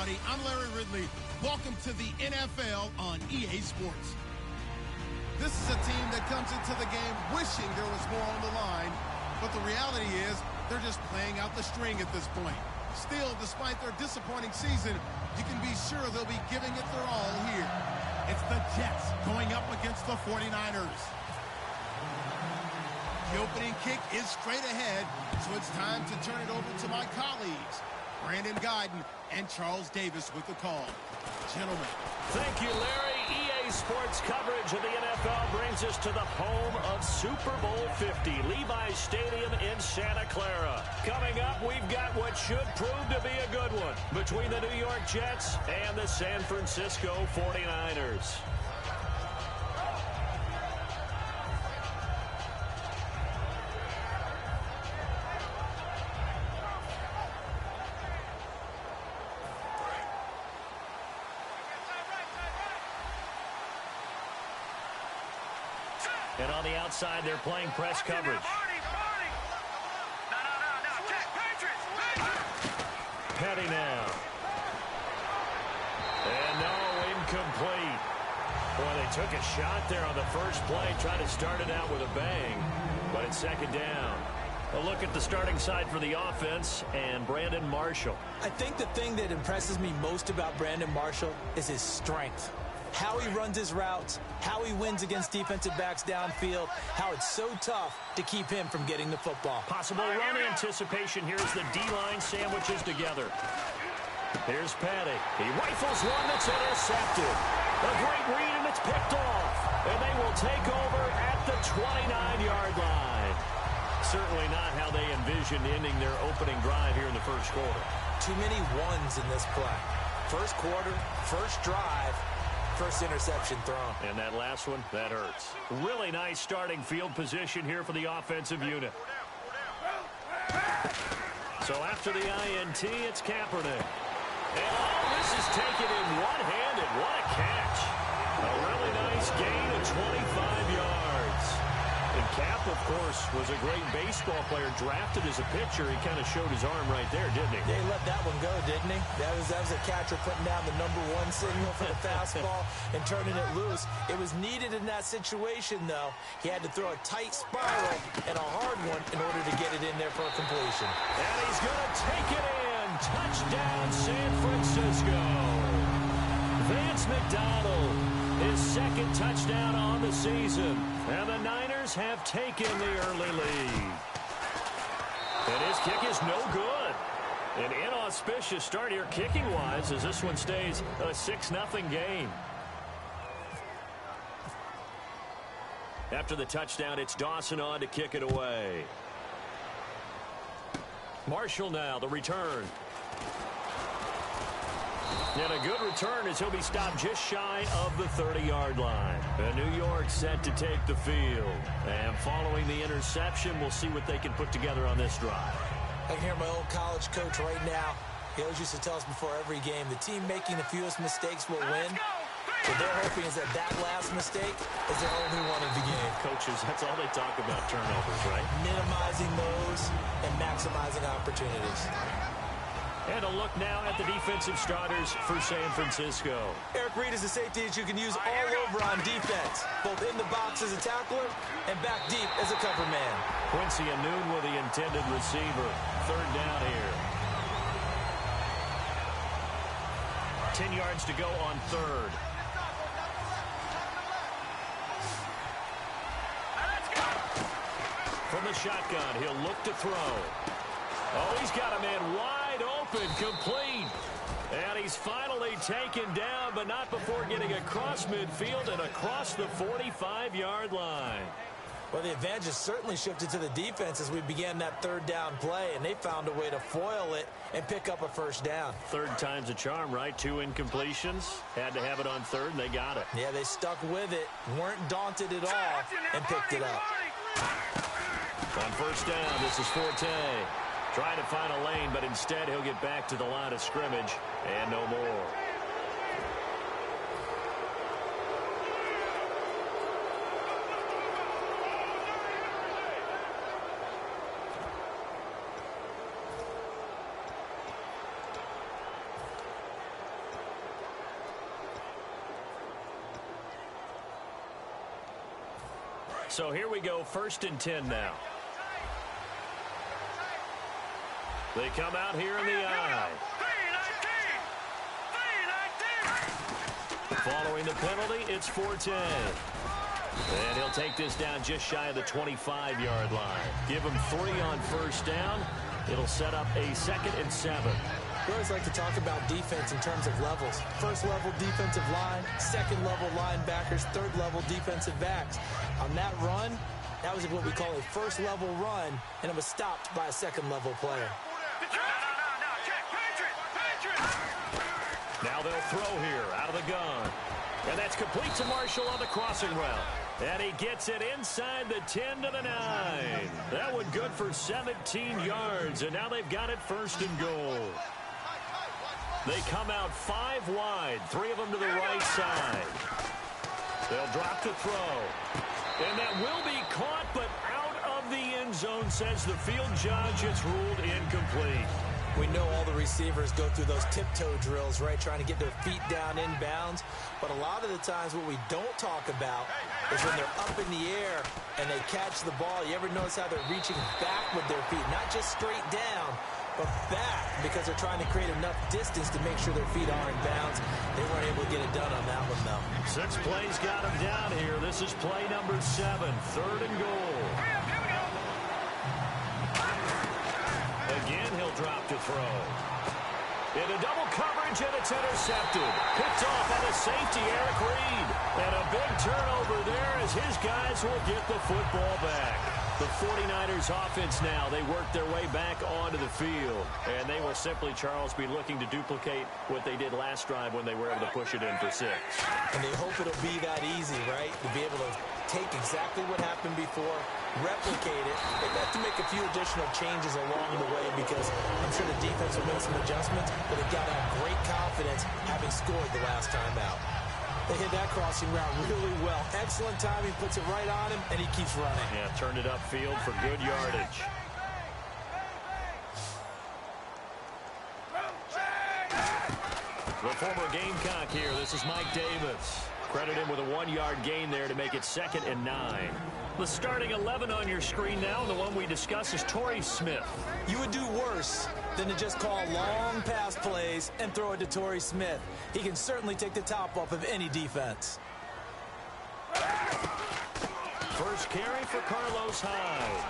everybody. I'm Larry Ridley. Welcome to the NFL on EA Sports. This is a team that comes into the game wishing there was more on the line, but the reality is they're just playing out the string at this point. Still, despite their disappointing season, you can be sure they'll be giving it their all here. It's the Jets going up against the 49ers. The opening kick is straight ahead, so it's time to turn it over to my colleagues, Brandon Guyton and Charles Davis with the call. Gentlemen. Thank you, Larry. EA Sports coverage of the NFL brings us to the home of Super Bowl 50, Levi's Stadium in Santa Clara. Coming up, we've got what should prove to be a good one between the New York Jets and the San Francisco 49ers. And on the outside, they're playing press coverage. Petty now. And no, incomplete. Boy, they took a shot there on the first play, trying to start it out with a bang, but it's second down. A look at the starting side for the offense and Brandon Marshall. I think the thing that impresses me most about Brandon Marshall is his strength. How he runs his routes, how he wins against defensive backs downfield, how it's so tough to keep him from getting the football. Possible run anticipation here as the D-line sandwiches together. Here's Petty. He rifles one that's intercepted. A great read, and it's picked off. And they will take over at the 29-yard line. Certainly not how they envisioned ending their opening drive here in the first quarter. Too many ones in this play. First quarter, first drive, first interception thrown. And that last one, that hurts. Really nice starting field position here for the offensive unit. So after the INT, it's Kaepernick. And this is taken in one-handed. What a catch. A really nice gain of 25 yards. And Cap, of course, was a great baseball player, drafted as a pitcher. He kind of showed his arm right there, didn't he? Yeah, he let that one go, didn't he? That was a catcher putting down the #1 signal for the fastball and turning it loose. It was needed in that situation, though. He had to throw a tight spiral and a hard one in order to get it in there for a completion. And he's going to take it in. Touchdown, San Francisco. Vance McDonald, his second touchdown on the season. And the Niners have taken the early lead. And his kick is no good. An inauspicious start here kicking-wise as this one stays a 6-0 game. After the touchdown, it's Dawson on to kick it away. Marshall now, the return. And a good return as he'll be stopped just shy of the 30-yard line. And New York set to take the field. And following the interception, we'll see what they can put together on this drive. I can hear my old college coach right now. He always used to tell us before every game, the team making the fewest mistakes will win. What they're hoping is that last mistake is their only one of the game. Coaches, that's all they talk about, turnovers, right? Minimizing those and maximizing opportunities. And a look now at the defensive starters for San Francisco. Eric Reed is a safety that you can use all over on defense, both in the box as a tackler and back deep as a cover man. Quincy Anoon with the intended receiver. Third down here. 10 yards to go on third. From the shotgun, he'll look to throw. Oh, he's got a man wide open, complete. And he's finally taken down, but not before getting across midfield and across the 45-yard line. Well, the advantage has certainly shifted to the defense as we began that third down play, and they found a way to foil it and pick up a first down. Third time's a charm, right? 2 incompletions. Had to have it on third, and they got it. Yeah, they stuck with it, weren't daunted at all, and picked it up. On first down, this is Forte. Trying to find a lane, but instead he'll get back to the line of scrimmage and no more. So here we go, 1st and 10 now. They come out here in the I. Following the penalty, it's 4-10. And he'll take this down just shy of the 25-yard line. Give him 3 on 1st down. It'll set up a 2nd and 7. We always like to talk about defense in terms of levels. 1st level defensive line, 2nd level linebackers, 3rd level defensive backs. On that run, that was what we call a 1st level run, and it was stopped by a 2nd level player. Now they'll throw here out of the gun. And that's complete to Marshall on the crossing route. And he gets it inside the 10 to the 9. That one good for 17 yards. And now they've got it 1st and goal. They come out 5 wide. 3 of them to the right side. They'll drop to throw. And that will be caught, but out of the end zone, says the field judge. It's ruled incomplete. We know all the receivers go through those tiptoe drills, right, trying to get their feet down inbounds. But a lot of the times what we don't talk about is when they're up in the air and they catch the ball. You ever notice how they're reaching back with their feet, not just straight down, but back, because they're trying to create enough distance to make sure their feet are in bounds. They weren't able to get it done on that one, though. 6 plays got him down here. This is play number 7, 3rd and goal. Again, he'll drop to throw. Into double coverage, and it's intercepted. Picked off on a safety, Eric Reed. And a big turnover there as his guys will get the football back. The 49ers offense now, they work their way back onto the field. And they will simply, Charles, be looking to duplicate what they did last drive when they were able to push it in for 6. And they hope it'll be that easy, right? To be able to take exactly what happened before, replicate it. They've got to make a few additional changes along the way because I'm sure the defense will make some adjustments, but they've got to have great confidence having scored the last time out. They hit that crossing route really well. Excellent timing, puts it right on him, and he keeps running. Yeah, turned it upfield for good yardage. The former Gamecock here. This is Mike Davis. Credit him with a 1-yard gain there to make it 2nd and 9. The starting 11 on your screen now, and the one we discuss is Torrey Smith. You would do worse than to just call long pass plays and throw it to Torrey Smith. He can certainly take the top off of any defense. First carry for Carlos Hyde.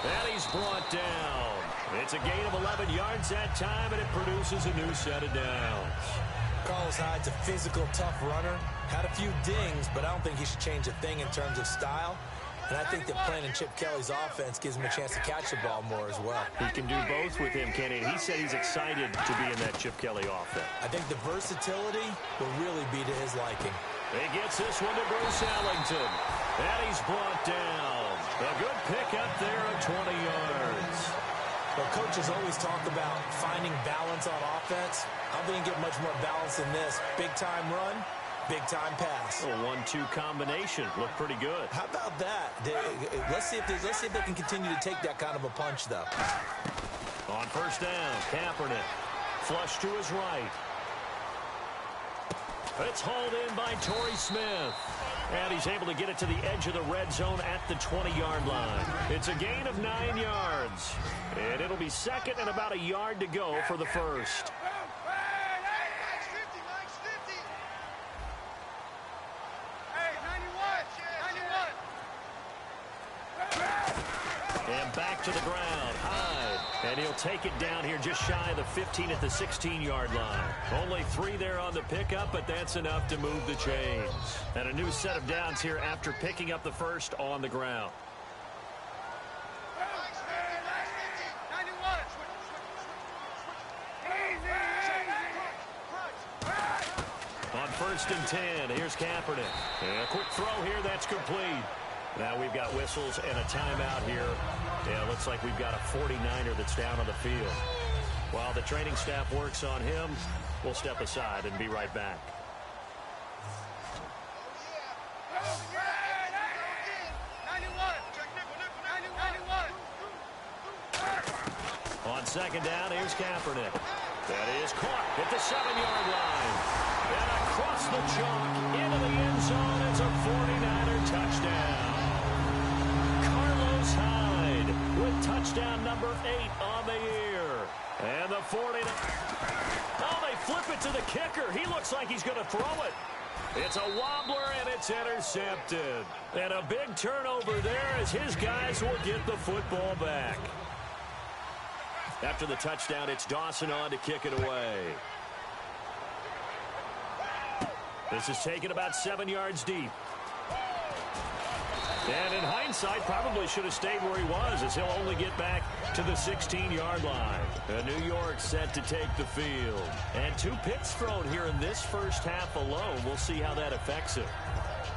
And he's brought down. It's a gain of 11 yards that time, and it produces a new set of downs. Carlos Hyde's a physical, tough runner. Had a few dings, but I don't think he should change a thing in terms of style. And I think that playing in Chip Kelly's offense gives him a chance to catch the ball more as well. He can do both with him, Kenny. He said he's excited to be in that Chip Kelly offense. I think the versatility will really be to his liking. He gets this one to Bruce Ellington. And he's brought down. A good pick up there at 20 yards. Well, coaches always talk about finding balance on offense. I don't think you get much more balance than this. Big-time run, big-time pass. A 1-2 combination. Looked pretty good. How about that? Let's see if they can continue to take that kind of a punch, though. On 1st down, Kaepernick. Flush to his right. It's hauled in by Torrey Smith. And he's able to get it to the edge of the red zone at the 20-yard line. It's a gain of 9 yards. And it'll be 2nd and about a yard to go for the first. And back to the ground. Hyde. And he'll take it down here just shy of the 15 at the 16-yard line. Only 3 there on the pickup, but that's enough to move the chains. And a new set of downs here after picking up the first on the ground. On 1st and 10, here's Kaepernick. And a quick throw here, that's complete. Now we've got whistles and a timeout here. Yeah, looks like we've got a 49er that's down on the field. While the training staff works on him, we'll step aside and be right back. On 2nd down, here's Kaepernick. That is caught at the 7-yard line. And across the chalk into the end zone. It's a 49er touchdown. with touchdown number 8 on the year. And the 49. Oh, they flip it to the kicker. He looks like he's going to throw it. It's a wobbler, and it's intercepted. And a big turnover there as his guys will get the football back. After the touchdown, it's Dawson on to kick it away. This is taken about 7 yards deep. And in hindsight, probably should have stayed where he was, as he'll only get back to the 16-yard line. New York set to take the field. And 2 picks thrown here in this first half alone. We'll see how that affects him.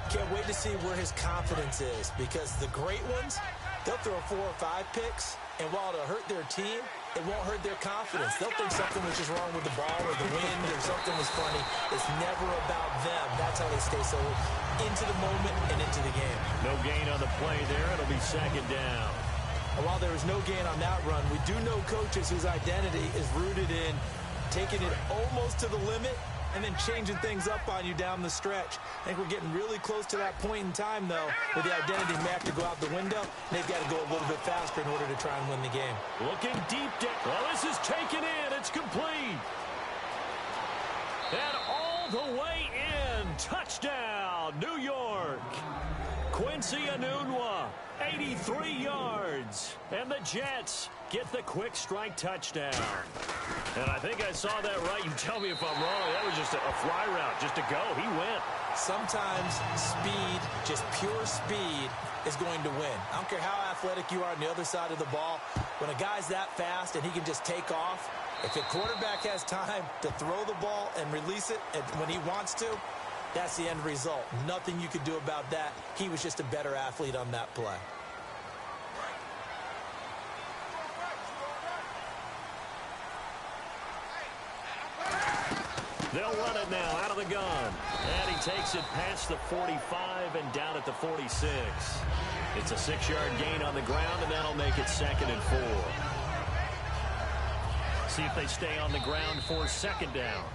Can't wait to see where his confidence is, because the great ones, they'll throw 4 or 5 picks, and while it'll hurt their team, it won't hurt their confidence. They'll think something was just wrong with the ball or the wind or something was funny. It's never about them. That's how they stay so into the moment and into the game. No gain on the play there. It'll be second down. And while there was no gain on that run, we do know coaches whose identity is rooted in taking it almost to the limit and then changing things up on you down the stretch. I think we're getting really close to that point in time, though, where the identity may have to go out the window. They've got to go a little bit faster in order to try and win the game. Looking deep down. Well, this is taken in. It's complete. And all the way in. Touchdown, New York. Quincy Enunwa, 83 yards. And the Jets get the quick strike touchdown. And I think I saw that right. You tell me if I'm wrong. That was just a fly route, just to go. He went. Sometimes speed, just pure speed, is going to win. I don't care how athletic you are on the other side of the ball. When a guy's that fast and he can just take off, if a quarterback has time to throw the ball and release it when he wants to, that's the end result. Nothing you could do about that. He was just a better athlete on that play. They'll run it now out of the gun. And he takes it past the 45 and down at the 46. It's a 6-yard gain on the ground, and that'll make it 2nd and 4. See if they stay on the ground for second down.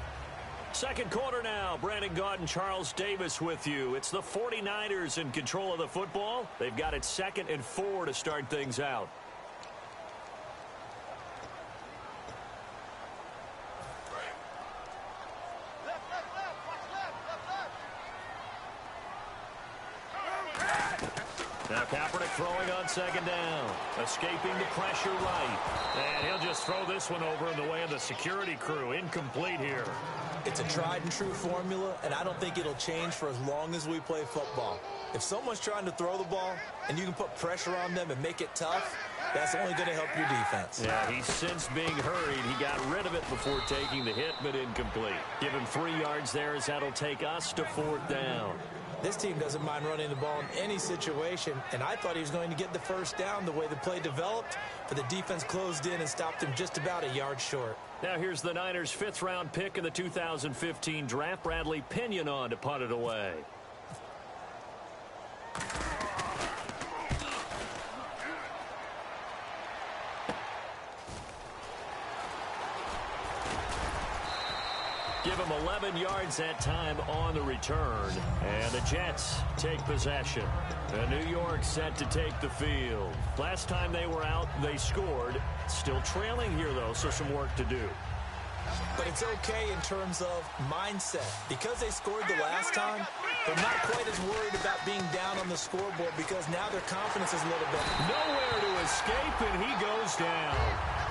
Second quarter now. Brandon Gaudin and Charles Davis with you. It's the 49ers in control of the football. They've got it 2nd and 4 to start things out. Now Kaepernick throwing on second down. Escaping the pressure right. And he'll just throw this one over in the way of the security crew. Incomplete here. It's a tried and true formula, and I don't think it'll change for as long as we play football. If someone's trying to throw the ball and you can put pressure on them and make it tough, that's only going to help your defense. Yeah, he's since being hurried. He got rid of it before taking the hit, but incomplete. Give him 3 yards there as that'll take us to 4th down. This team doesn't mind running the ball in any situation, and I thought he was going to get the first down the way the play developed, but the defense closed in and stopped him just about a yard short. Now here's the Niners' 5th-round pick in the 2015 draft, Bradley Pinion, on to punt it away. Give him 11 yards that time on the return. And the Jets take possession. New York set to take the field. Last time they were out, they scored. Still trailing here, though, so some work to do. But it's okay in terms of mindset. Because they scored the last time, they're not quite as worried about being down on the scoreboard because now their confidence is a little bit. Nowhere to escape, and he goes down.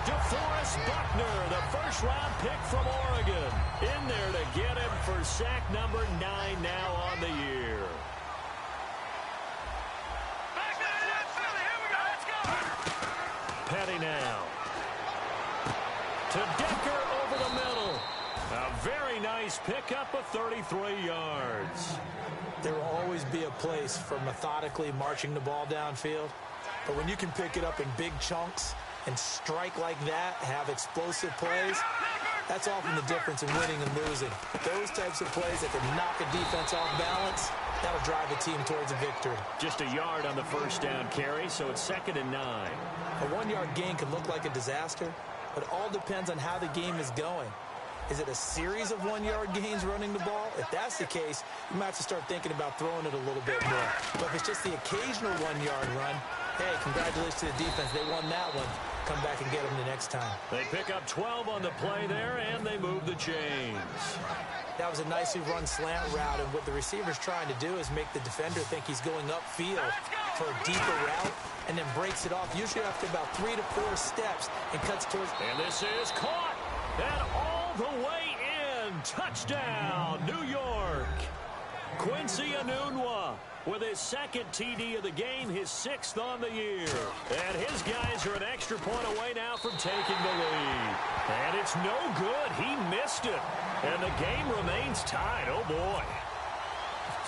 DeForest Buckner, the first-round pick from Oregon, in there to get him for sack number 9 now on the year. Petty now. To Decker over the middle. A very nice pickup of 33 yards. There will always be a place for methodically marching the ball downfield. But when you can pick it up in big chunks and strike like that, have explosive plays, that's often the difference in winning and losing. Those types of plays that can knock a defense off balance, that'll drive a team towards a victory. Just a yard on the first down carry, so it's 2nd and 9. A 1-yard gain can look like a disaster, but it all depends on how the game is going. Is it a series of 1-yard gains running the ball? If that's the case, you might have to start thinking about throwing it a little bit more. But if it's just the occasional 1-yard run, hey, congratulations to the defense. They won that one. Come back and get them the next time. They pick up 12 on the play there, and they move the chains. That was a nicely run slant route, and what the receiver's trying to do is make the defender think he's going upfield for a deeper route, and then breaks it off, usually after about 3 to 4 steps, and cuts towards... And this is caught, and all the way in. Touchdown, New York. Quincy Enunwa with his second TD of the game, his 6th on the year. And his guys are an extra point away now from taking the lead. And it's no good. He missed it. And the game remains tied. Oh, boy.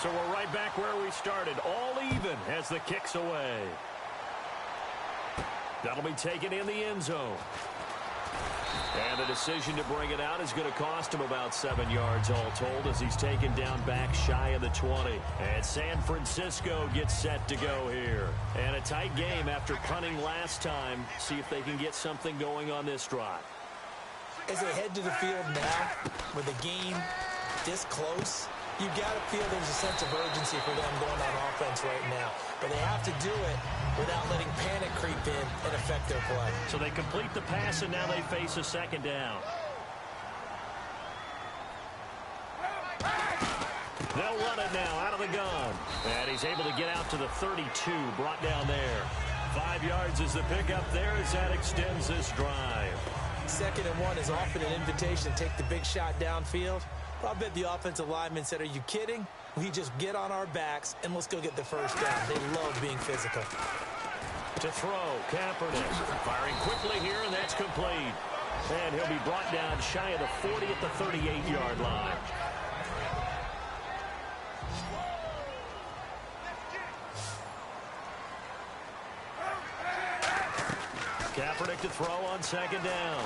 So we're right back where we started. All even as the kick's away. That'll be taken in the end zone. And the decision to bring it out is going to cost him about 7 yards all told as he's taken down back shy of the 20. And San Francisco gets set to go here. And a tight game after punting last time. See if they can get something going on this drive. As they head to the field now, with the game this close, you got to feel there's a sense of urgency for them going on offense right now. But they have to do it without letting panic creep in and affect their play. So they complete the pass, and now they face a second down. They'll run it now out of the gun. And he's able to get out to the 32, brought down there. 5 yards is the pickup there as that extends this drive. 2nd and 1 is often an invitation to take the big shot downfield. I bet the offensive lineman said, are you kidding? We just get on our backs and let's go get the first down. They love being physical. To throw, Kaepernick firing quickly here, and that's complete. And he'll be brought down shy of the 40 at the 38-yard line. Kaepernick to throw on 2nd down.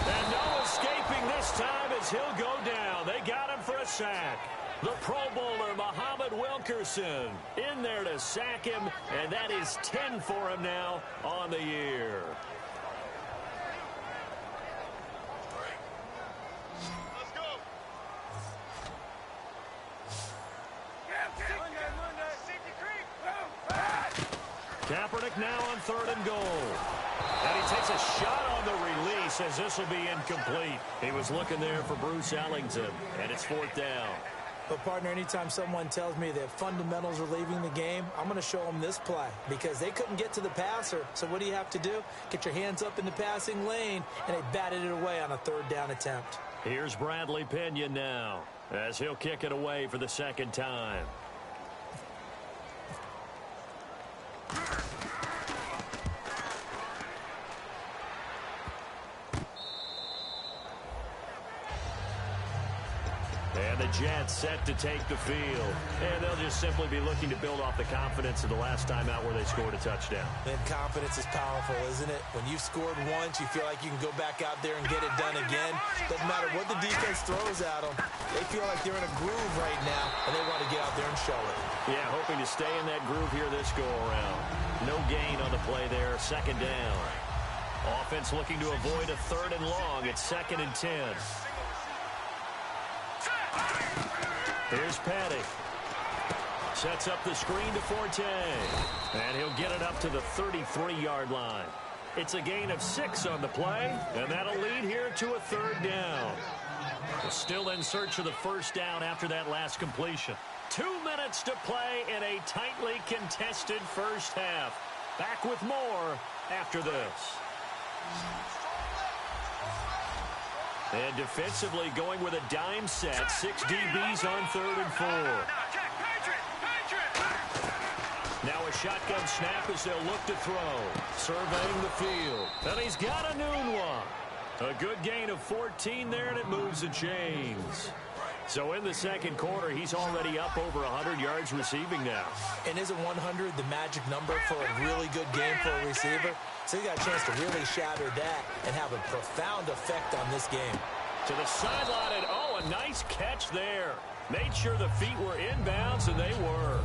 And no escaping this time as he'll go down. They got him for a sack. The Pro Bowler, Muhammad Wilkerson, in there to sack him, and that is 10 for him now on the year. Let's go. Kaepernick now on 3rd and goal. And he takes a shot on the release as this will be incomplete. He was looking there for Bruce Ellington, and it's 4th down. But, partner, anytime someone tells me that fundamentals are leaving the game, I'm going to show them this play because they couldn't get to the passer. So what do you have to do? Get your hands up in the passing lane, and they batted it away on a 3rd down attempt. Here's Bradley Pinion now as he'll kick it away for the 2nd time. And the Jets set to take the field. And they'll just simply be looking to build off the confidence of the last time out where they scored a touchdown. And confidence is powerful, isn't it? When you've scored once, you feel like you can go back out there and get it done again. Doesn't matter what the defense throws at them. They feel like they're in a groove right now, and they want to get out there and show it. Yeah, hoping to stay in that groove here this go-around. No gain on the play there. 2nd down. Offense looking to avoid a 3rd and long. It's 2nd and 10. Here's Petty. Sets up the screen to Forte. And he'll get it up to the 33-yard line. It's a gain of 6 on the play, and that'll lead here to a 3rd down. Still in search of the 1st down after that last completion. 2 minutes to play in a tightly contested first half. Back with more after this. And defensively going with a dime set. 6 DBs on 3rd and 4. Now a shotgun snap as they'll look to throw. Surveying the field. And he's got a new one. A good gain of 14 there, and it moves the chains. So in the 2nd quarter, he's already up over 100 yards receiving now. And isn't 100 the magic number for a really good game for a receiver? So he got a chance to really shatter that and have a profound effect on this game. To the sideline, and oh, a nice catch there. Made sure the feet were inbounds, and they were.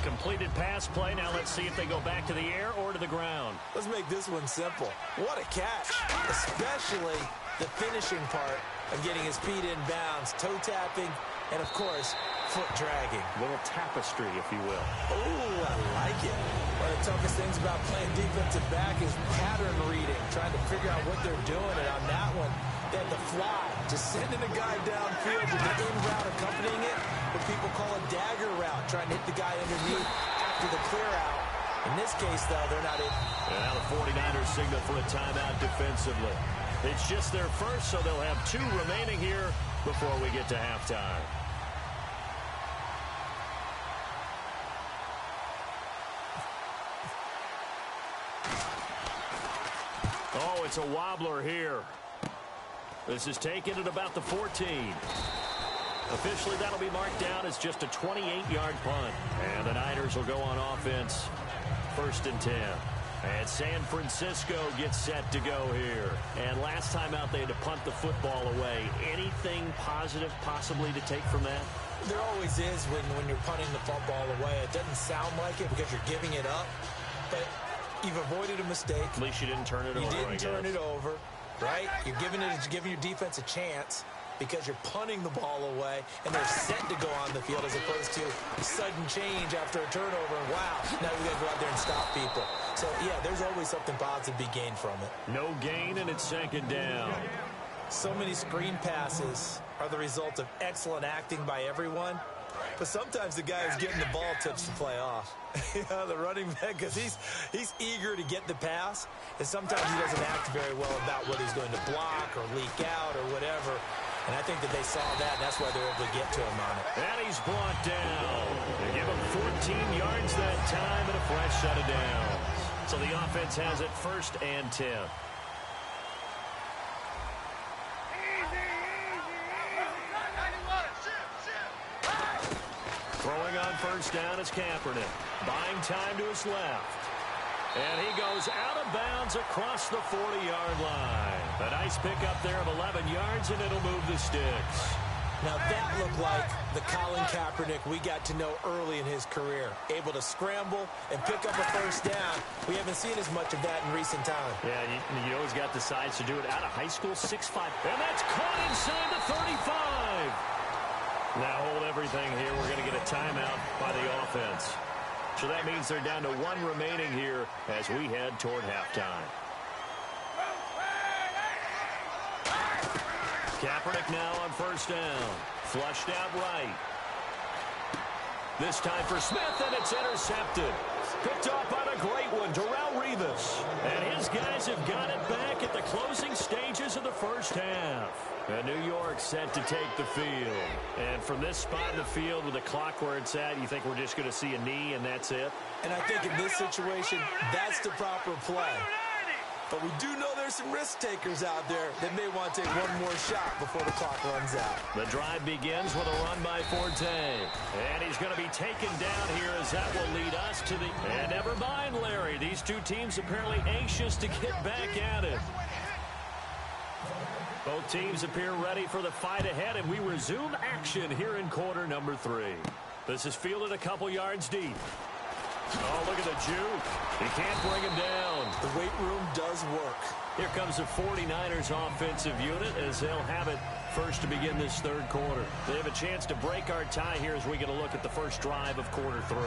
Completed pass play. Now let's see if they go back to the air or to the ground. Let's make this one simple. What a catch, especially the finishing part of getting his feet in bounds. Toe tapping, and, of course, foot dragging. A little tapestry, if you will. Ooh, I like it. One of the toughest things about playing defensive back is pattern reading, trying to figure out what they're doing. And on that one, they had the fly, just sending a guy downfield with the in route accompanying it, what people call a dagger route, trying to hit the guy underneath after the clear out. In this case, though, they're not in. And now the 49ers signal for a timeout defensively. It's just their first, so they'll have 2 remaining here before we get to halftime. Oh, it's a wobbler here. This is taken at about the 14. Officially, that'll be marked down as just a 28-yard punt. And the Niners will go on offense. 1st and 10. And San Francisco gets set to go here. And last time out, they had to punt the football away. Anything positive possibly to take from that? There always is when you're punting the football away. It doesn't sound like it because you're giving it up. But you've avoided a mistake. At least you didn't turn it over, You didn't turn it over, right? You're giving your defense a chance because you're punting the ball away, and they're set to go on the field as opposed to sudden change after a turnover. And wow, now we got to go out there and stop people. So, yeah, there's always something positive to be gained from it. No gain, and it's 2nd down. So many screen passes are the result of excellent acting by everyone. But sometimes the guy who's getting the ball tips the play off. The running back, because he's eager to get the pass, and sometimes he doesn't act very well about whether he's going to block or leak out or whatever. And I think that they saw that, and that's why they're able to get to him on it. And he's brought down. They give him 14 yards that time and a fresh set of downs. So the offense has it 1st and 10. Throwing on 1st down is Kaepernick. Buying time to his left. And he goes out of bounds across the 40-yard line. A nice pickup there of 11 yards, and it'll move the sticks. Now, that looked like the Colin Kaepernick we got to know early in his career. Able to scramble and pick up a 1st down. We haven't seen as much of that in recent time. Yeah, you always got the size to do it. Out of high school, 6'5". And that's caught inside the 35. Now hold everything here. We're going to get a timeout by the offense. So that means they're down to 1 remaining here as we head toward halftime. Kaepernick now on 1st down. Flushed out right. This time for Smith, and it's intercepted. Picked off on a great one, Darrelle Revis. And his guys have got it back at the closing stages of the 1st half. And New York set to take the field. And from this spot in the field with the clock where it's at, you think we're just going to see a knee and that's it? And I think in this situation, that's the proper play. But we do know there's some risk takers out there that may want to take one more shot before the clock runs out. The drive begins with a run by Forte. And he's going to be taken down here as that will lead us to the... And never mind, Larry. These 2 teams apparently anxious to get back at it. Both teams appear ready for the fight ahead, and we resume action here in quarter number 3. This is fielded a couple yards deep. Oh, look at the juke. He can't bring him down. The weight room does work. Here comes the 49ers offensive unit as they'll have it first to begin this 3rd quarter. They have a chance to break our tie here as we get a look at the first drive of quarter 3.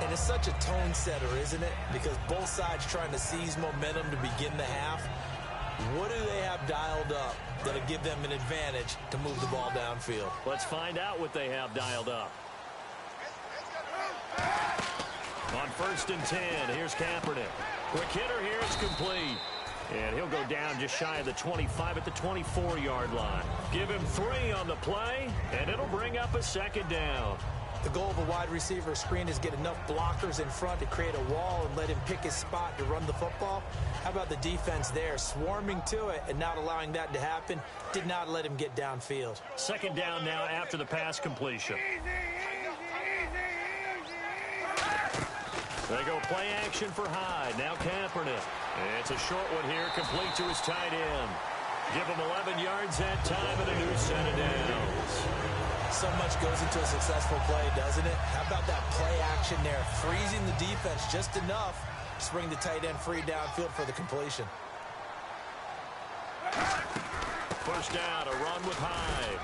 And it's such a tone setter, isn't it? Because both sides trying to seize momentum to begin the half. What do they have dialed up that'll give them an advantage to move the ball downfield? Let's find out what they have dialed up. On 1st and 10, here's Kaepernick. Quick hitter here, it's complete. And he'll go down just shy of the 25 at the 24-yard line. Give him 3 on the play, and it'll bring up a 2nd down. The goal of a wide receiver screen is get enough blockers in front to create a wall and let him pick his spot to run the football. How about the defense there, swarming to it and not allowing that to happen? Did not let him get downfield. 2nd down now after the pass completion. They go play action for Hyde. Now Kaepernick. It's a short one here, complete to his tight end. Give him 11 yards that time and a new set of downs. So much goes into a successful play, doesn't it? How about that play action there? Freezing the defense just enough to bring the tight end free downfield for the completion. For first down, a run with Hyde.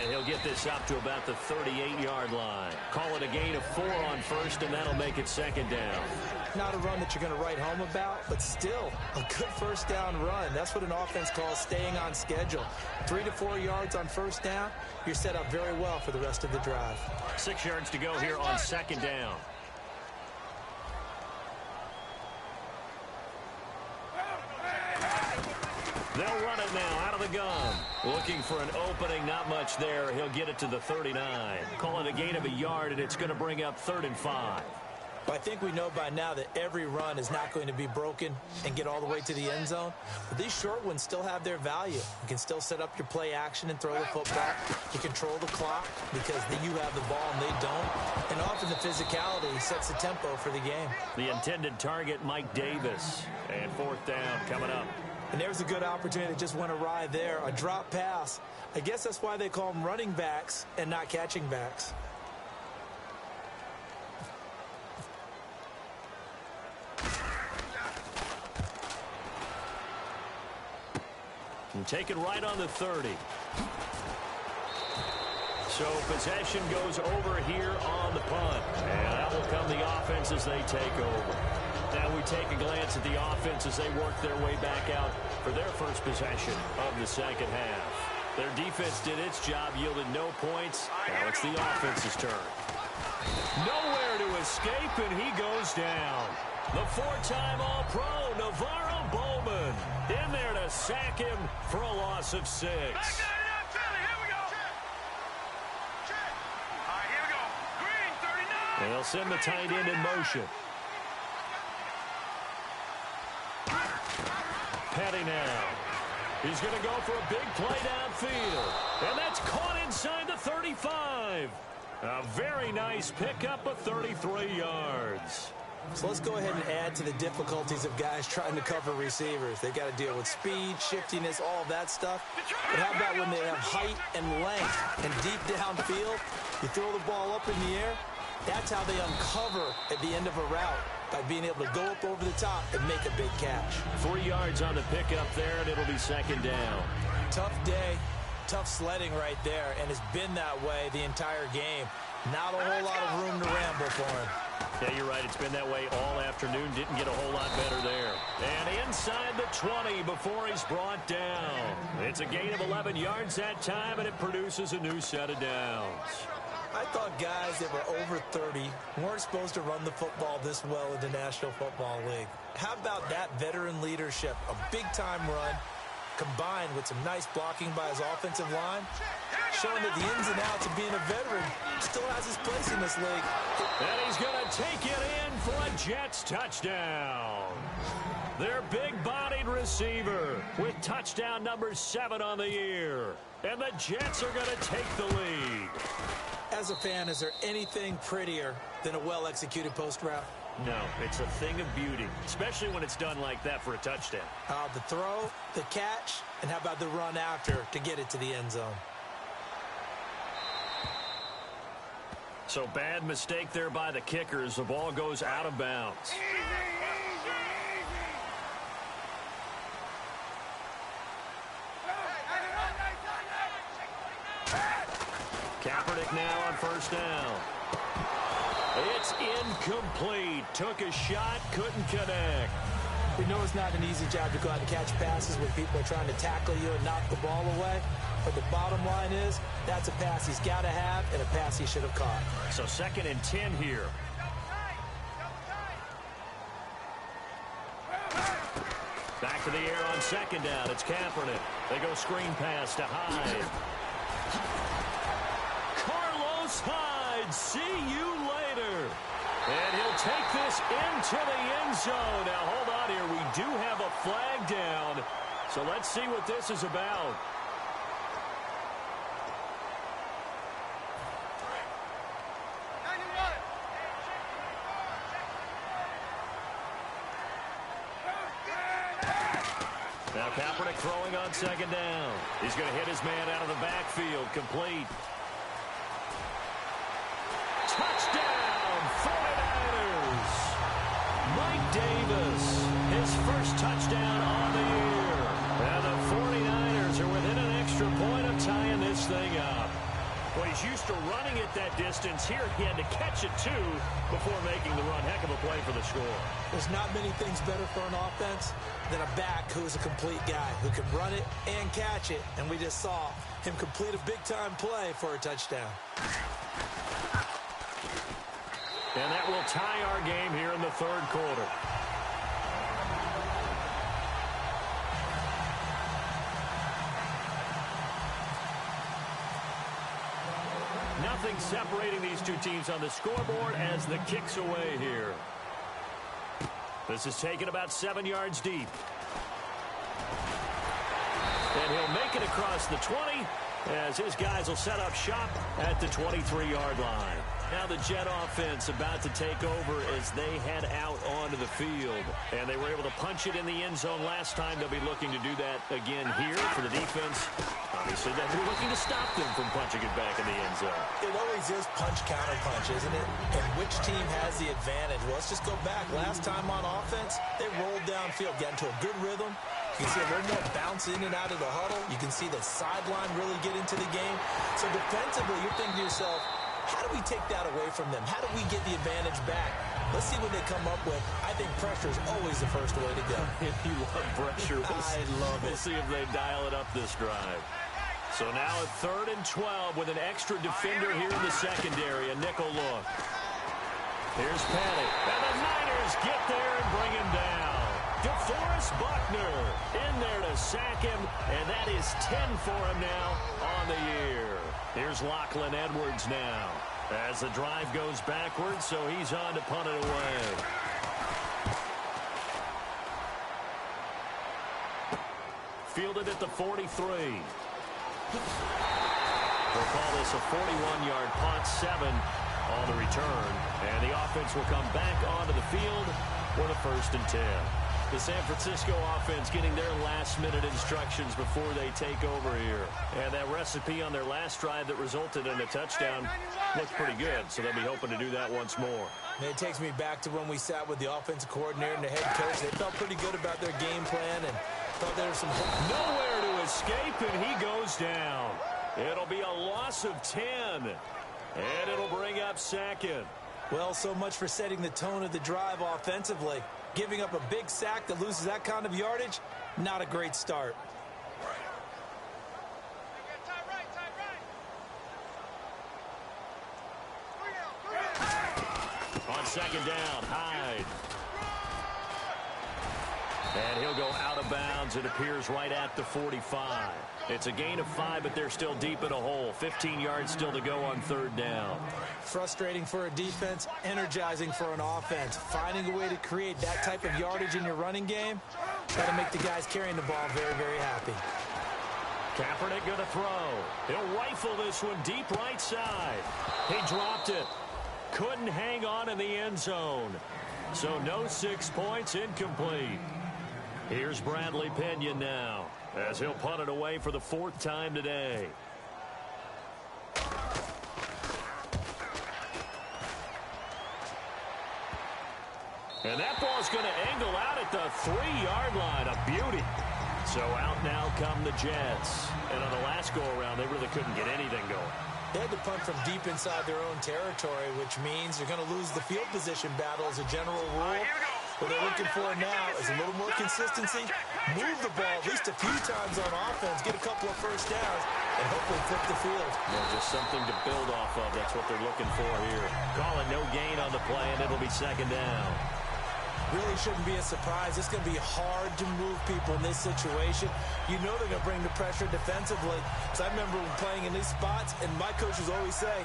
And he'll get this up to about the 38-yard line. Call it a gain of 4 on first, and that'll make it second down. Not a run that you're going to write home about, but still a good first down run. That's what an offense calls staying on schedule. 3 to 4 yards on first down, you're set up very well for the rest of the drive. 6 yards to go here on second down. They'll run it now out of the gun. Looking for an opening, not much there. He'll get it to the 39. Call it a gain of a yard, and it's going to bring up 3rd and 5. I think we know by now that every run is not going to be broken and get all the way to the end zone. But these short ones still have their value. You can still set up your play action and throw the football. You control the clock because you have the ball and they don't. And often the physicality sets the tempo for the game. The intended target, Mike Davis. And 4th down coming up. And there's a good opportunity that just went awry there. A drop pass. I guess that's why they call them running backs and not catching backs. And take it right on the 30. So possession goes over here on the punt. And that will come the offense as they take over. Now we take a glance at the offense as they work their way back out for their first possession of the second half. Their defense did its job, yielded no points. Now it's the offense's turn. Nowhere to escape, and he goes down. The 4-time All-Pro, Navarro Bowman, in there to sack him for a loss of 6. And they'll send the tight end in motion. Petty now. He's going to go for a big play downfield. And that's caught inside the 35. A very nice pickup of 33 yards. So let's go ahead and add to the difficulties of guys trying to cover receivers. They've got to deal with speed, shiftiness, all of that stuff. But how about when they have height and length and deep downfield? You throw the ball up in the air. That's how they uncover at the end of a route, by being able to go up over the top and make a big catch. 3 yards on the pickup there, and it'll be second down. Tough day, tough sledding right there, and it's been that way the entire game. Not a whole lot of room to ramble for him. Yeah, you're right. It's been that way all afternoon. Didn't get a whole lot better there. And inside the 20 before he's brought down. It's a gain of 11 yards that time, and it produces a new set of downs. I thought guys that were over 30 weren't supposed to run the football this well in the National Football League. How about that veteran leadership? A big-time run combined with some nice blocking by his offensive line, showing that the ins and outs of being a veteran still has his place in this league. And he's going to take it in for a Jets touchdown. Their big-bodied receiver with touchdown number 7 on the year. And the Jets are going to take the lead. As a fan, is there anything prettier than a well-executed post route? No, it's a thing of beauty, especially when it's done like that for a touchdown. The throw, the catch, and how about the run after to get it to the end zone? So bad mistake there by the kickers. The ball goes out of bounds. Kaepernick now on first down. It's incomplete. Took a shot, couldn't connect. We know it's not an easy job to go out and catch passes when people are trying to tackle you and knock the ball away. But the bottom line is, that's a pass he's got to have and a pass he should have caught. So 2nd and 10 here. Back to the air on 2nd down. It's Kaepernick. They go screen pass to Hyde. Carlos Hyde, see you later. And he'll take this into the end zone. Now, hold on here. We do have a flag down. So let's see what this is about. Now Kaepernick throwing on 2nd down. He's going to hit his man out of the backfield. Complete. Touchdown, 49ers. Mike Davis, his first touchdown on the year. And the 49ers are within an extra He's used to running it that distance. Here he had to catch it, too, before making the run. Heck of a play for the score. There's not many things better for an offense than a back who is a complete guy who can run it and catch it. And we just saw him complete a big-time play for a touchdown. And that will tie our game here in the third quarter. Nothing separating these two teams on the scoreboard as the kick's away here. This is taken about 7 yards deep. And he'll make it across the 20 as his guys will set up shop at the 23-yard line. Now the Jet offense about to take over as they head out onto the field. And they were able to punch it in the end zone last time. They'll be looking to do that again here for the defense. Obviously, they'll be looking to stop them from punching it back in the end zone. It always is punch-counter-punch, isn't it? And which team has the advantage? Well, let's just go back. Last time on offense, they rolled downfield, got into a good rhythm. You can see a little more bounce in and out of the huddle. You can see the sideline really get into the game. So defensively, you're thinking to yourself, how do we take that away from them? How do we get the advantage back? Let's see what they come up with. I think pressure is always the first way to go. You love pressure. I love it. We'll see if they dial it up this drive. So now at 3rd and 12 with an extra defender here in the secondary. A nickel look. Here's Petty. And the Niners get there and bring him down. DeForest Buckner in there to sack him, and that is 10 for him now on the year. Here's Lachlan Edwards now as the drive goes backwards, so he's on to punt it away. Fielded at the 43. We'll call this a 41-yard punt, 7 on the return, and the offense will come back onto the field for the 1st and 10. The San Francisco offense getting their last-minute instructions before they take over here. And that recipe on their last drive that resulted in a touchdown looks pretty good, so they'll be hoping to do that once more. And it takes me back to when we sat with the offensive coordinator and the head coach. They felt pretty good about their game plan and thought there was some hope. Nowhere to escape, and he goes down. It'll be a loss of 10, and it'll bring up 2nd. Well, so much for setting the tone of the drive offensively. Giving up a big sack that loses that kind of yardage, not a great start. On 2nd down, Hyde. And he'll go out of bounds. It appears right at the 45. It's a gain of 5, but they're still deep in a hole. 15 yards still to go on 3rd down. Frustrating for a defense, energizing for an offense. Finding a way to create that type of yardage in your running game, got to make the guys carrying the ball very, very happy. Kaepernick going to throw. He'll rifle this one deep right side. He dropped it. Couldn't hang on in the end zone. So no 6 points, incomplete. Here's Bradley Pinion now as he'll punt it away for the 4th time today. And that ball's going to angle out at the 3-yard line. A beauty. So out now come the Jets. And on the last go-around, they really couldn't get anything going. They had to punt from deep inside their own territory, which means they're going to lose the field position battle as a general rule. What they're looking for now is a little more consistency, move the ball at least a few times on offense, get a couple of first downs, and hopefully flip the field. Yeah, just something to build off of. That's what they're looking for here. Calling no gain on the play, and it'll be 2nd down. Really shouldn't be a surprise. It's going to be hard to move people in this situation. You know they're going to bring the pressure defensively. So I remember playing in these spots, and my coaches always say,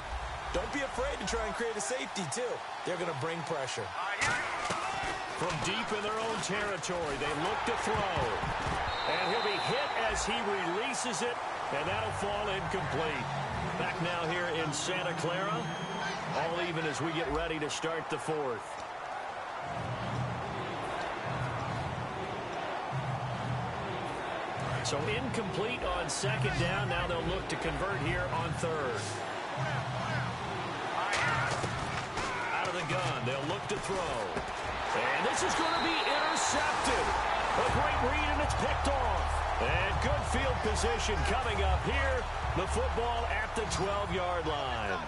don't be afraid to try and create a safety, too. They're going to bring pressure. From deep in their own territory, they look to throw. And he'll be hit as he releases it, and that'll fall incomplete. Back now here in Santa Clara. All even as we get ready to start the 4th. So incomplete on 2nd down. Now they'll look to convert here on 3rd. Out of the gun, they'll look to throw. And this is going to be intercepted. A great read, and it's picked off. And good field position coming up here. The football at the 12-yard line.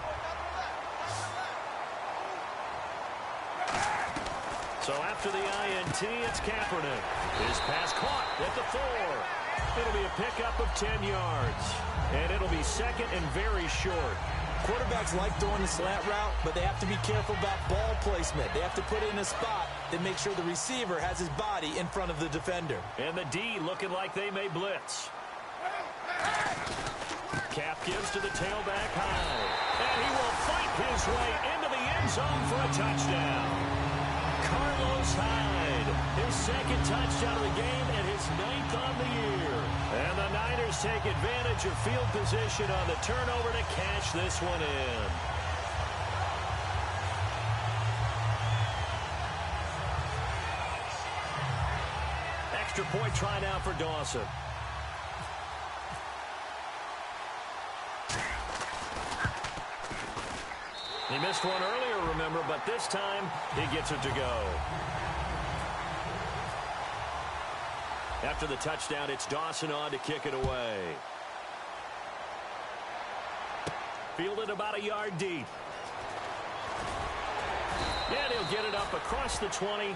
So after the INT, it's Kaepernick. His pass caught at the 4. It'll be a pickup of 10 yards. And it'll be second and very short. Quarterbacks like throwing the slant route, but they have to be careful about ball placement. They have to put it in a spot that makes sure the receiver has his body in front of the defender. And the D looking like they may blitz. Cap gives to the tailback Hyde. And he will fight his way into the end zone for a touchdown. Carlos Hyde, his second touchdown of the game and his 9th on the year. And the Niners take advantage of field position on the turnover to cash this one in. Extra point try now for Dawson. He missed one earlier, remember, but this time he gets it to go. After the touchdown, it's Dawson on to kick it away. Fielded about a yard deep. And he'll get it up across the 20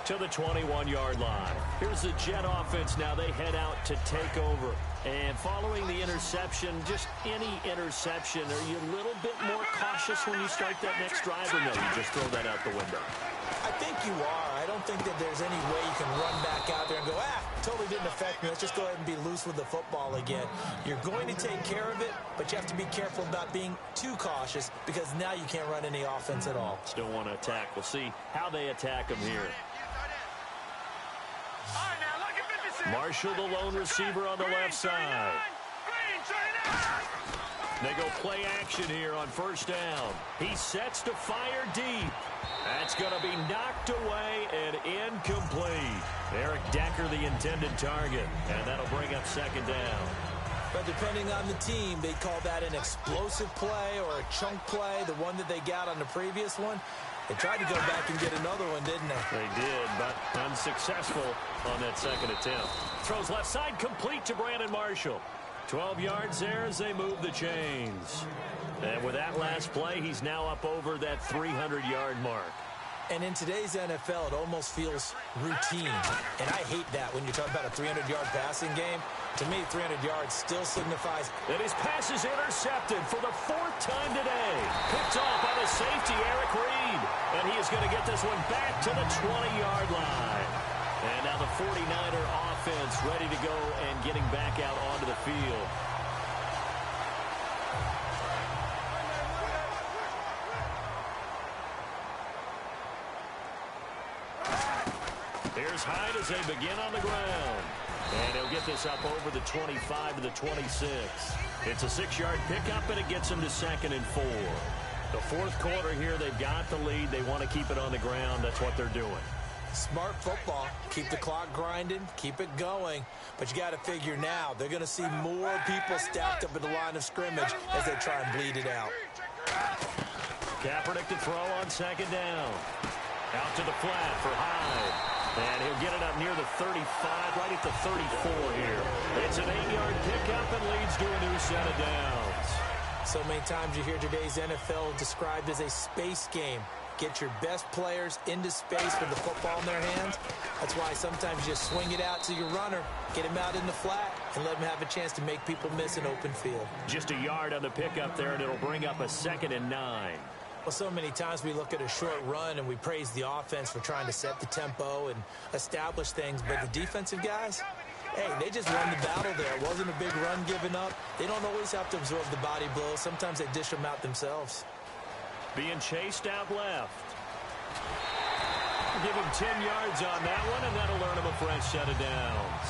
to the 21-yard line. Here's the Jet offense now. They head out to take over. And following the interception, just any interception, are you a little bit more cautious when you start that next drive, or no, you just throw that out the window? I think you are. I don't think that there's any way you can run back out there and go, totally didn't affect me. Let's just go ahead and be loose with the football again. You're going to take care of it, but you have to be careful about being too cautious because now you can't run any offense at all. Still want to attack. We'll see how they attack him here. Marshall, the lone receiver on the left side. They go play action here on first down. He sets to fire deep. That's going to be knocked away and incomplete. Eric Decker, the intended target, and that'll bring up second down. But depending on the team, they call that an explosive play or a chunk play, the one that they got on the previous one. They tried to go back and get another one, didn't they? They did, but unsuccessful on that second attempt. Throws left side complete to Brandon Marshall. 12 yards there as they move the chains. And with that last play, he's now up over that 300-yard mark. And in today's NFL, it almost feels routine. And I hate that when you talk about a 300-yard passing game. To me, 300 yards still signifies. And his pass is intercepted for the 4th time today. Picked off by the safety, Eric Reed. And he is going to get this one back to the 20-yard line. And now the 49er offense ready to go and getting back out onto the field. Here's Hyde as they begin on the ground. And he'll get this up over the 25 to the 26. It's a 6-yard pickup, and it gets him to 2nd and 4. The 4th quarter here, they've got the lead. They want to keep it on the ground. That's what they're doing. Smart football. Keep the clock grinding. Keep it going. But you got to figure now, they're going to see more people stacked up at the line of scrimmage as they try and bleed it out. Kaepernick to throw on second down. Out to the flat for Hyde. And he'll get it up near the 35, right at the 34 here. It's an 8-yard pickup and leads to a new set of downs. So many times you hear today's NFL described as a space game. Get your best players into space with the football in their hands. That's why sometimes you just swing it out to your runner, get him out in the flat, and let him have a chance to make people miss an open field. Just a yard on the pickup there, and it'll bring up a 2nd and 9. Well, so many times we look at a short run and we praise the offense for trying to set the tempo and establish things, but the defensive guys, hey, they just won the battle there. It wasn't a big run given up. They don't always have to absorb the body blows. Sometimes they dish them out themselves. Being chased out left. Give him 10 yards on that one, and that'll earn him a fresh set of downs.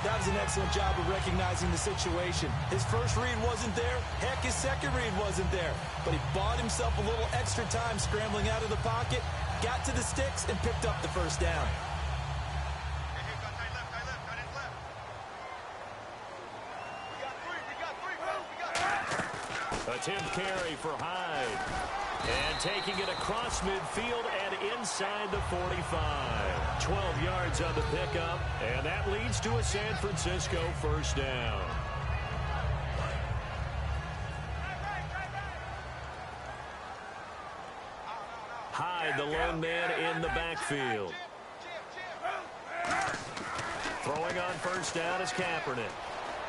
That was an excellent job of recognizing the situation. His first read wasn't there. Heck, his second read wasn't there. But he bought himself a little extra time scrambling out of the pocket, got to the sticks, and picked up the first down. Attempt carry for Hyde. And taking it across midfield and inside the 45. 12 yards on the pickup, and that leads to a San Francisco first down. Hyde, the lone man in the backfield. Throwing on first down is Kaepernick.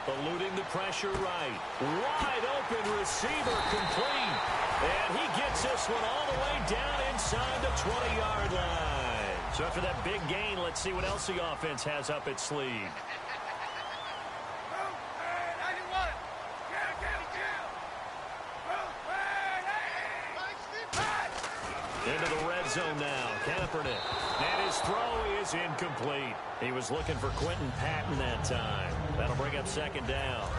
Eluding the pressure right. Wide open receiver complete. And he gets this one all the way down inside the 20-yard line. So after that big gain, let's see what else the offense has up its sleeve. Into the red zone now. Kaepernick. And his throw is incomplete. He was looking for Quentin Patton that time. That'll bring up second down.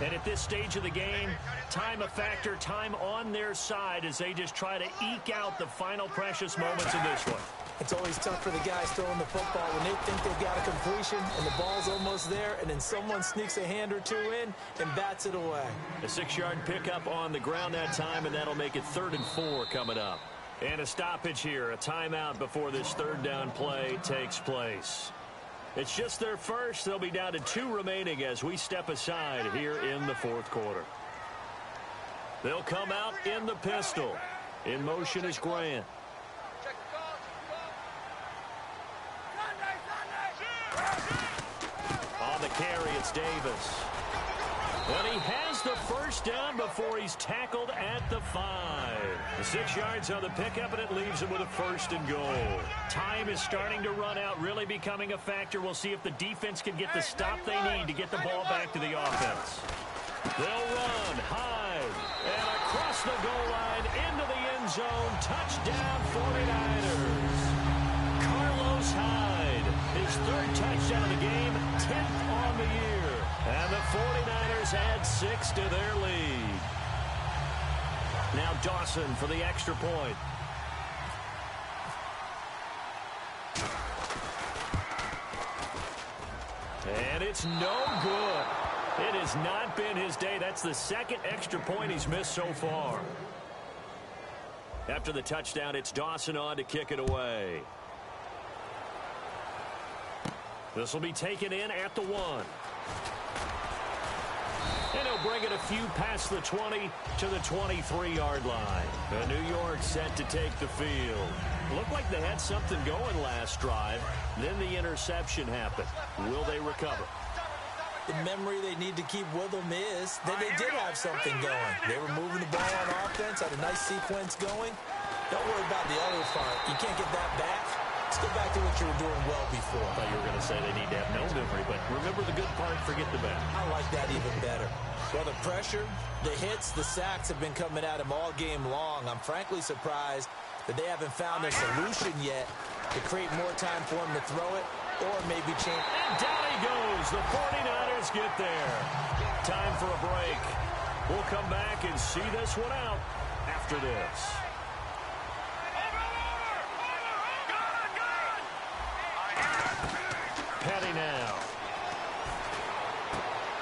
And at this stage of the game, time a factor, time on their side as they just try to eke out the final precious moments in this one. It's always tough for the guys throwing the football when they think they've got a completion and the ball's almost there, and then someone sneaks a hand or two in and bats it away. A 6-yard pickup on the ground that time, and that'll make it 3rd and 4 coming up. And a stoppage here, a timeout before this 3rd down play takes place. It's just their first. They'll be down to 2 remaining as we step aside here in the 4th quarter. They'll come out in the pistol. In motion is Grant. On the carry, it's Davis. And he has the first down before he's tackled at the 5. The 6 yards on the pickup, and it leaves him with a 1st and goal. Time is starting to run out, really becoming a factor. We'll see if the defense can get the stop they need to get the ball back to the offense. They'll run, Hyde, and across the goal line into the end zone. Touchdown 49ers. Carlos Hyde, his 3rd touchdown of the game, 10th on the year. And the 49ers add 6 to their lead. Now Dawson for the extra point. And it's no good. It has not been his day. That's the 2nd extra point he's missed so far. After the touchdown, it's Dawson on to kick it away. This will be taken in at the 1. And he'll bring it a few past the 20 to the 23-yard line. And New York set to take the field. Looked like they had something going last drive. Then the interception happened. Will they recover? The memory they need to keep with them is that they did have something going. They were moving the ball on offense, had a nice sequence going. Don't worry about the other part. You can't get that back. Let's go back to what you were doing well before. I thought you were going to say they need to have no memory, but remember the good part, forget the bad. I like that even better. Well, the pressure, the hits, the sacks have been coming at him all game long. I'm frankly surprised that they haven't found a solution yet to create more time for him to throw it or maybe change. And down he goes. The 49ers get there. Time for a break. We'll come back and see this one out after this. Petty now.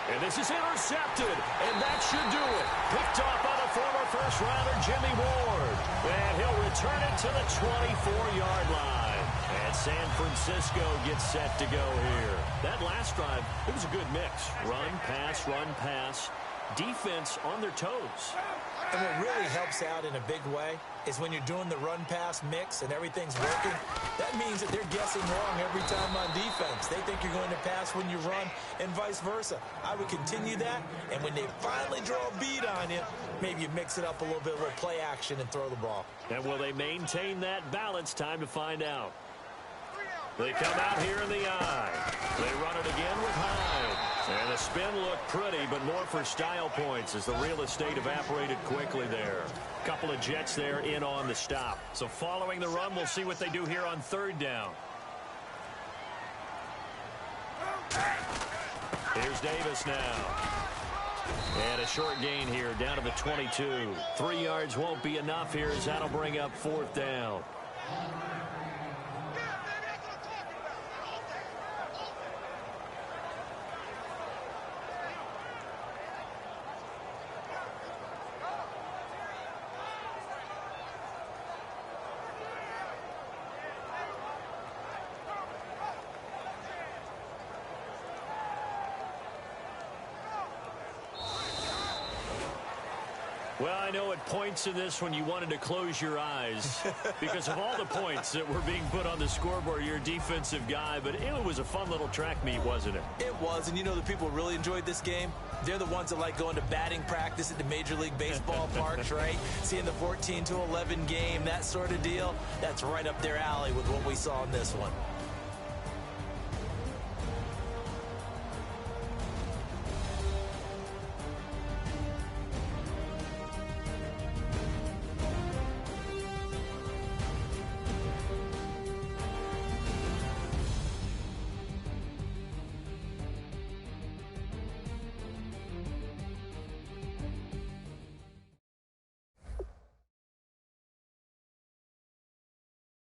And this is intercepted, and that should do it. Picked off by the former first-rounder Jimmy Ward. And he'll return it to the 24-yard line. And San Francisco gets set to go here. That last drive, it was a good mix. Run, pass, defense on their toes. And what really helps out in a big way is when you're doing the run-pass mix and everything's working, that means that they're guessing wrong every time on defense. They think you're going to pass when you run and vice versa. I would continue that, and when they finally draw a bead on you, maybe you mix it up a little bit, a little play action, and throw the ball. And will they maintain that balance? Time to find out. They come out here in the eye. They run it again with Hyde. And the spin looked pretty, but more for style points as the real estate evaporated quickly there. Couple of Jets there in on the stop. So following the run, we'll see what they do here on 3rd down. Here's Davis now. And a short gain here down to the 22. 3 yards won't be enough here as that'll bring up 4th down. Well, I know at points in this when you wanted to close your eyes because of all the points that were being put on the scoreboard. You're a defensive guy, but it was a fun little track meet, wasn't it? It was, and you know the people who really enjoyed this game? They're the ones that like going to batting practice at the Major League Baseball parks, right? Seeing the 14-11 game, that sort of deal. That's right up their alley with what we saw in this one.